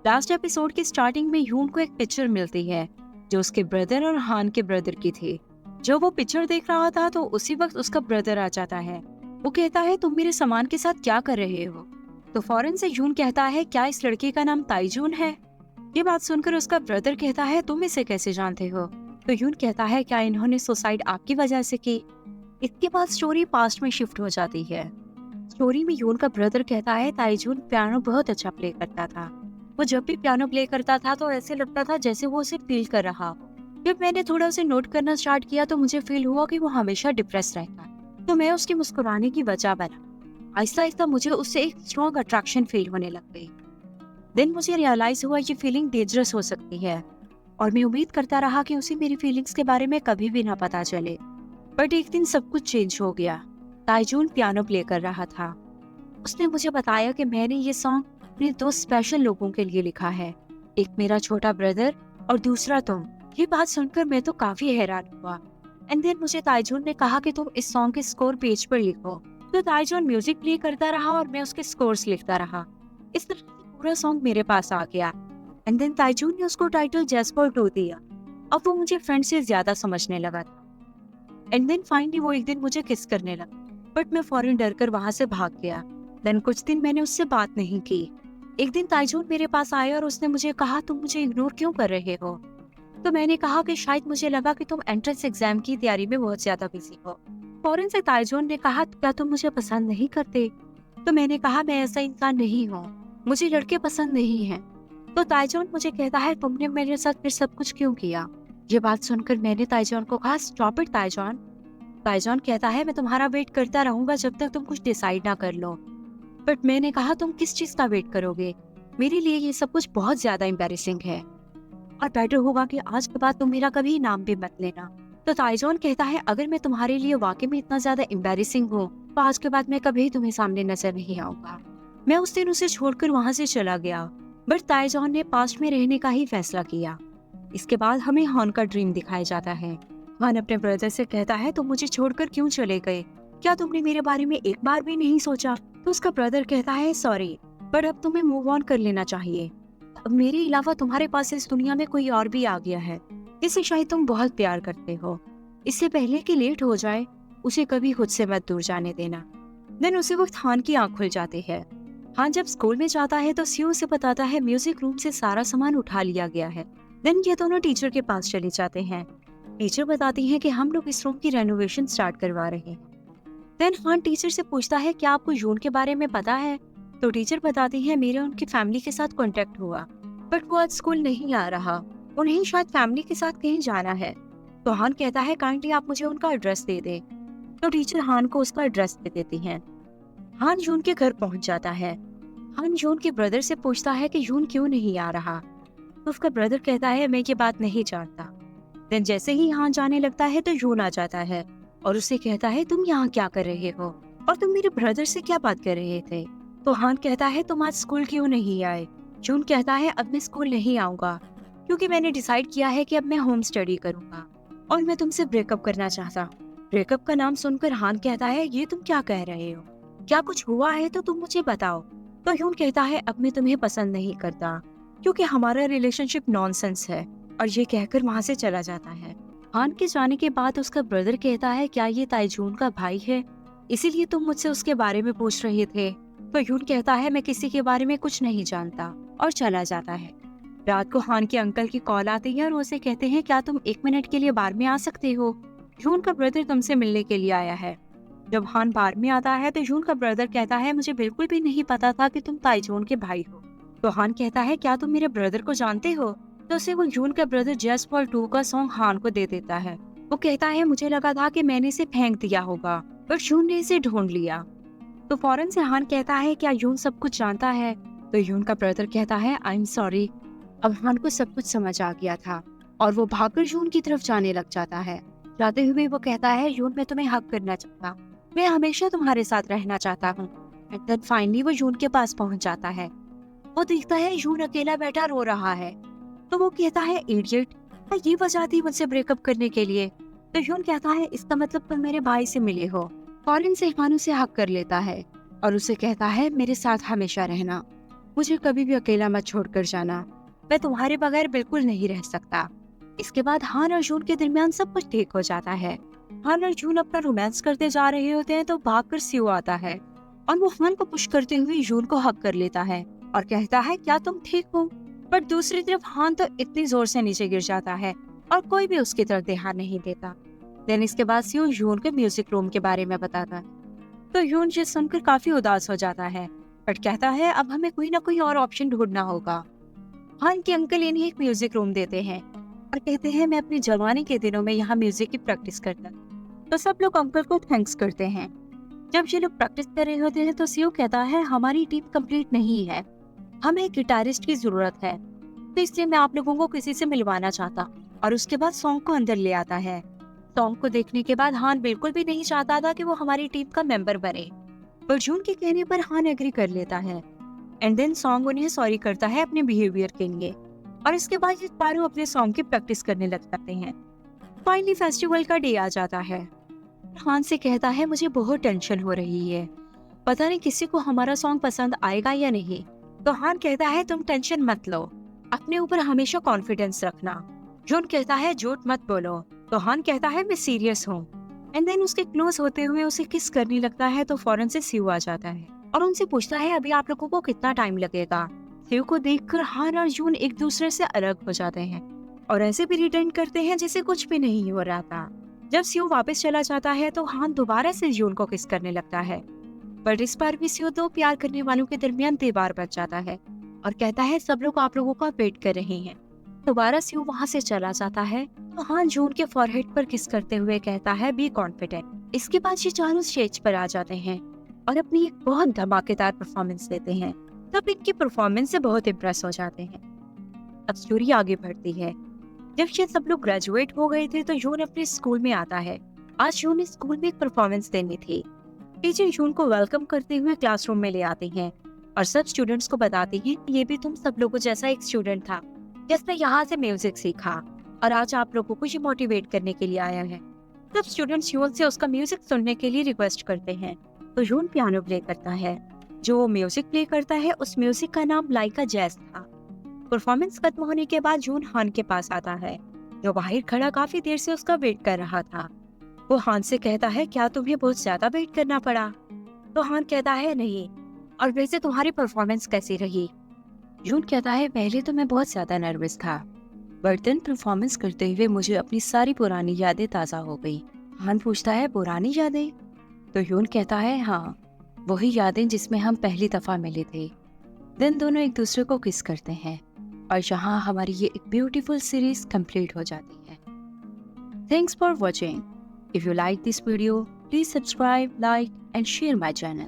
Last episode के starting में यून को एक पिक्चर मिलती है जो उसके ब्रदर और हान के ब्रदर की थी। जब वो पिक्चर देख रहा था तो उसी वक्त उसका ब्रदर आ जाता है। वो कहता है तुम मेरे सामान के साथ क्या कर रहे हो। तो फौरन से यून कहता है क्या इस लड़के का नाम ताइजून है। ये बात सुनकर उसका ब्रदर कहता है तुम इसे कैसे जानते हो। तो यून कहता है क्या इन्होंने सुसाइड आपकी वजह से की। इसके बाद स्टोरी पास्ट में शिफ्ट हो जाती है। स्टोरी में यून का ब्रदर कहता है ताइजून पियानो बहुत अच्छा प्ले करता था। वो जब भी पियानो प्ले करता था तो ऐसे लगता था जैसे वो उसे फील कर रहा हो। जब मैंने थोड़ा उसे नोट करना स्टार्ट किया तो मुझे फील हुआ कि वो हमेशा डिप्रेस रहता है। तो मैं उसके मुस्कुराने की वजह बना। आहिस्ता आहिस्ता मुझे उससे एक स्ट्रॉन्ग अट्रैक्शन फील होने लग गई। देन मुझे रियलाइज हुआ ये फीलिंग डेंजरस हो सकती है और मैं उम्मीद करता रहा कि उसे मेरी फीलिंग्स के बारे में कभी भी ना पता चले। बट एक दिन सब कुछ चेंज हो गया। ताइजून पियानो प्ले कर रहा था। उसने मुझे बताया कि मैंने ये सॉन्ग अपने दो स्पेशल लोगों के लिए लिखा है, एक मेरा छोटा ब्रदर और दूसरा तुम। ये बात सुनकर मैं तो काफी हैरान हुआ। एंड देन मुझे ताइजून ने कहा कि तुम इस सॉन्ग के स्कोर पेज पर लिखो। तो ताइजून म्यूजिक प्ले करता रहा और मैं उसके स्कोर्स लिखता रहा। इस तरह से पूरा सॉन्ग मेरे पास आ गया। एंड देन ताइजून ने उसको टाइटल जैस्पर 2 दिया। अब वो मुझे फ्रेंड से ज्यादा समझने लगा था। एंड देन फाइनली वो एक दिन मुझे किस करने लगा, बट मैं फौरन डर कर वहां से भाग गया। देन कुछ दिन मैंने उससे बात नहीं की। एक दिन ताइजून मेरे पास आया और उसने मुझे कहा तुम मुझे इग्नोर क्यों कर रहे हो। तो मैंने कहा कि शायद मुझे लगा कि तुम एंट्रेंस एग्जाम की तैयारी में बहुत ज्यादा बिजी हो। फौरन से ताइजून ने कहा क्या तुम मुझे पसंद नहीं करते। तो मैंने कहा मैं ऐसा इंसान नहीं हूँ, मुझे लड़के पसंद नहीं हैं। तो ताइजून मुझे कहता है तुमने मेरे साथ फिर सब कुछ क्यों किया। ये बात सुनकर मैंने ताइजून को कहा स्टॉप इट ताइजून। ताइजून कहता है मैं तुम्हारा वेट करता रहूंगा जब तक तुम कुछ डिसाइड ना कर लो। बट मैंने कहा तुम किस चीज का वेट करोगे, मेरे लिए ये सब कुछ बहुत ज्यादा एम्बैरेसिंग है और बेटर होगा कि आज के बाद तुम मेरा कभी नाम भी मत लेना। तो ताइजून कहता है अगर मैं तुम्हारे लिए वाकई में इतना ज्यादा एम्बैरेसिंग हूँ तो आज के बाद मैं कभी तुम्हें सामने नजर नहीं आऊंगा। मैं उस दिन उसे छोड़कर वहाँ से चला गया। बट ताइजून ने पास्ट में रहने का ही फैसला किया। इसके बाद हमें हान का ड्रीम दिखाया जाता है। हान अपने ब्रदर से कहता है तुम मुझे छोड़कर क्यों चले गए, क्या तुमने मेरे बारे में एक बार भी नहीं सोचा। तो उसका ब्रदर कहता है सॉरी, बट अब तुम्हें मूव ऑन कर लेना चाहिए। अब मेरे अलावा तुम्हारे पास इस दुनिया में कोई और भी आ गया है जिसे शायद तुम बहुत प्यार करते हो। इससे पहले कि लेट हो जाए उसे कभी खुद से मत दूर जाने देना। देन उसी वक्त हान की आंख खुल जाती है। हान जब स्कूल में जाता है तो सीओ से बताता है म्यूजिक रूम से सारा सामान उठा लिया गया है। देन ये दोनों टीचर के पास चले जाते हैं। टीचर बताती है कि हम लोग इस रूम की रेनोवेशन स्टार्ट करवा रहे हैं। देन हान टीचर से पूछता है क्या आपको यून के बारे में पता है। तो टीचर बताती है मेरे उनकी फैमिली के साथ कांटेक्ट हुआ, बट वो आज स्कूल नहीं आ रहा, उन्हें शायद फैमिली के साथ कहीं जाना है। तो हान कहता है काइंडली आप मुझे उनका एड्रेस दे दे। तो टीचर हान को उसका एड्रेस दे देती है। हान यून के घर पहुंच जाता है। हान यून के ब्रदर से पूछता है कि यून क्यों नहीं आ रहा। तो उसका ब्रदर कहता है मैं ये बात नहीं जानता। देन जैसे ही हान जाने लगता है तो यून आ जाता है और उससे कहता है तुम यहाँ क्या कर रहे हो और तुम मेरे ब्रदर से क्या बात कर रहे थे। तो हान कहता है तुम आज स्कूल क्यों नहीं आए। यून कहता है अब मैं स्कूल नहीं आऊंगा क्योंकि मैंने डिसाइड किया है कि अब मैं होम स्टडी करूंगा और मैं तुमसे ब्रेकअप करना चाहता हूँ। ब्रेकअप का नाम सुनकर हान कहता है ये तुम क्या कह रहे हो, क्या कुछ हुआ है तो तुम मुझे बताओ। तो यून कहता है अब मैं तुम्हें पसंद नहीं करता क्योंकि हमारा रिलेशनशिप नॉनसेंस है और ये कहकर वहाँ से चला जाता है। हान के जाने के बाद उसका ब्रदर कहता है क्या ये ताइजून का भाई है, इसीलिए तुम मुझसे उसके बारे में पूछ रहे थे। तो यून कहता है मैं किसी के बारे में कुछ नहीं जानता और चला जाता है। रात को हान के अंकल की कॉल आती है और उसे कहते हैं क्या तुम 1 मिनट के लिए बार में आ सकते हो, यून का ब्रदर तुमसे मिलने के लिए आया है। जब हान बार में आता है तो यून का ब्रदर कहता है मुझे बिल्कुल भी नहीं पता था कि तुम ताइजून के भाई हो। तो हान कहता है क्या तुम मेरे ब्रदर को जानते हो। तो उसे वो यून का ब्रदर जस्ट फॉर 2 का सॉन्ग हान को दे देता है। वो कहता है मुझे लगा था कि मैंने इसे फेंक दिया होगा पर यून ने इसे ढूंढ लिया। तो फौरन से हान कहता है क्या यून सब कुछ जानता है। तो यून का ब्रदर कहता है आई एम सॉरी। अब हान को सब कुछ समझ आ गया था और वो भागकर यून की तरफ जाने लग जाता है। जाते हुए वो कहता है यून मैं तुम्हें हक करना चाहता, मैं हमेशा तुम्हारे साथ रहना चाहता हूँ। एंड देन फाइनली वो यून के पास पहुंच जाता है। वो देखता है यून अकेला बैठा रो रहा है। तो वो कहता है इडियट, ये वजह थी मुझसे ब्रेकअप करने के लिए। तो यून कहता है इसका मतलब तुम मेरे भाई से मिले हो। कॉलिन से हान उसे हक कर लेता है और उसे कहता है मेरे साथ हमेशा रहना। मुझे कभी भी अकेला मत छोड़कर जाना, मैं तुम्हारे बगैर बिल्कुल नहीं रह सकता। इसके बाद हान और जून के दरमियान सब कुछ ठीक हो जाता है। हान और जून अपना रोमांस करते जा रहे होते हैं तो भागकर सियो आता है और वो हान को पुश करते हुए जून को हक कर लेता है और कहता है क्या तुम ठीक हो। पर दूसरी तरफ हान तो इतनी जोर से नीचे गिर जाता है और कोई भी उसकी तरफ ध्यान नहीं देता। देन इसके बाद सियो जून के म्यूजिक रूम के बारे में बताता है तो यून ये सुनकर काफी उदास हो जाता है, बट कहता है अब हमें कोई ना कोई और ऑप्शन ढूंढना होगा। हान के अंकल इन्हें एक म्यूजिक रूम देते हैं और कहते हैं मैं अपनी जवानी के दिनों में यहाँ म्यूजिक की प्रैक्टिस करता। तो सब लोग अंकल को थैंक्स करते हैं। जब ये लोग प्रैक्टिस कर रहे होते हैं तो सीओ कहता है हमारी टीम कंप्लीट नहीं है, हमें एक गिटारिस्ट की जरूरत है, तो इसलिए मैं आप लोगों को किसी से मिलवाना चाहता। और उसके बाद सॉन्ग को अंदर ले आता है। सॉन्ग को देखने के बाद हान बिल्कुल भी नहीं चाहता था कि वो हमारी टीम का मेंबर बने, पर जून के कहने पर हान एग्री कर लेता है। एंड देन सॉन्ग उन्हें सॉरी करता है अपने बिहेवियर के लिए और इसके बाद ये चारों अपने सॉन्ग की प्रैक्टिस करने लग जाते हैं। फाइनली फेस्टिवल का डे आ जाता है। हान से कहता है मुझे बहुत टेंशन हो रही है, पता नहीं किसी को हमारा सॉन्ग पसंद आएगा या नहीं। तो हान कहता है तुम टेंशन मत लो, अपने ऊपर हमेशा कॉन्फिडेंस रखना। जून कहता है झूठ मत बोलो, तो हान कहता है मैं सीरियस हूँ। एंड देन उसके क्लोज होते हुए उसे किस करने लगता है तो फौरन से सियो आ जाता है और उनसे पूछता है अभी आप लोगों को कितना टाइम लगेगा। सियो को देखकर हान और जून एक दूसरे से अलग हो जाते हैं और ऐसे भी रिटर्न करते हैं जैसे कुछ भी नहीं हो रहा था। जब सियो वापस चला जाता है तो हान दोबारा से जून को किस करने लगता है, पर इस बार भी सियो दो प्यार करने वालों के दरमियान दीवार बच जाता है और कहता है सब लोग आप लोगों का वेट कर रहे हैं। दोबारा सियो वहाँ से चला जाता है तो हान जून के फॉरहेड पर किस करते हुए कहता है बी कॉन्फिडेंट। इसके बाद ये चारों स्टेज पर आ जाते हैं और अपनी एक बहुत धमाकेदार परफॉर्मेंस देते हैं। तब इनकी परफॉर्मेंस से बहुत इम्प्रेस हो जाते हैं। अब स्टोरी आगे बढ़ती है। जब ये सब लोग ग्रेजुएट हो गए थे तो जून अपने स्कूल में आता है। आज जून ने स्कूल में एक परफॉर्मेंस देनी थी। टीचर जून को वेलकम करते हुए क्लासरूम में ले आते हैं और सब स्टूडेंट्स को बताते हैं कि ये भी तुम सब लोगों जैसा एक स्टूडेंट था जिसने यहाँ से म्यूजिक सीखा और आज आप लोगों को ये मोटिवेट करने के लिए आया है। तब स्टूडेंट्स जून से उसका म्यूजिक सुनने के लिए रिक्वेस्ट करते हैं तो जून पियानो प्ले करता है। जो वो म्यूजिक प्ले करता है उस म्यूजिक का नाम लाइका जैज था। परफॉर्मेंस खत्म होने के बाद जून हान के पास आता है जो बाहर खड़ा काफी देर से उसका वेट कर रहा था। वो हान से कहता है क्या तुम्हें बहुत ज्यादा वेट करना पड़ा? तो हान कहता है नहीं, और वैसे तुम्हारी परफॉर्मेंस कैसी रही? जून कहता है पहले तो मैं बहुत ज्यादा नर्वस था, बर्तन परफॉर्मेंस करते हुए मुझे अपनी सारी पुरानी यादें ताज़ा हो गई। हान पूछता है पुरानी यादें? तो जून कहता है हाँ, वही यादें जिसमें हम पहली दफा मिले थे। दिन दोनों एक दूसरे को किस करते हैं और यहाँ हमारी ये एक ब्यूटीफुल सीरीज कंप्लीट हो जाती है। Thanks for watching. If you like this video please subscribe, like and share my channel.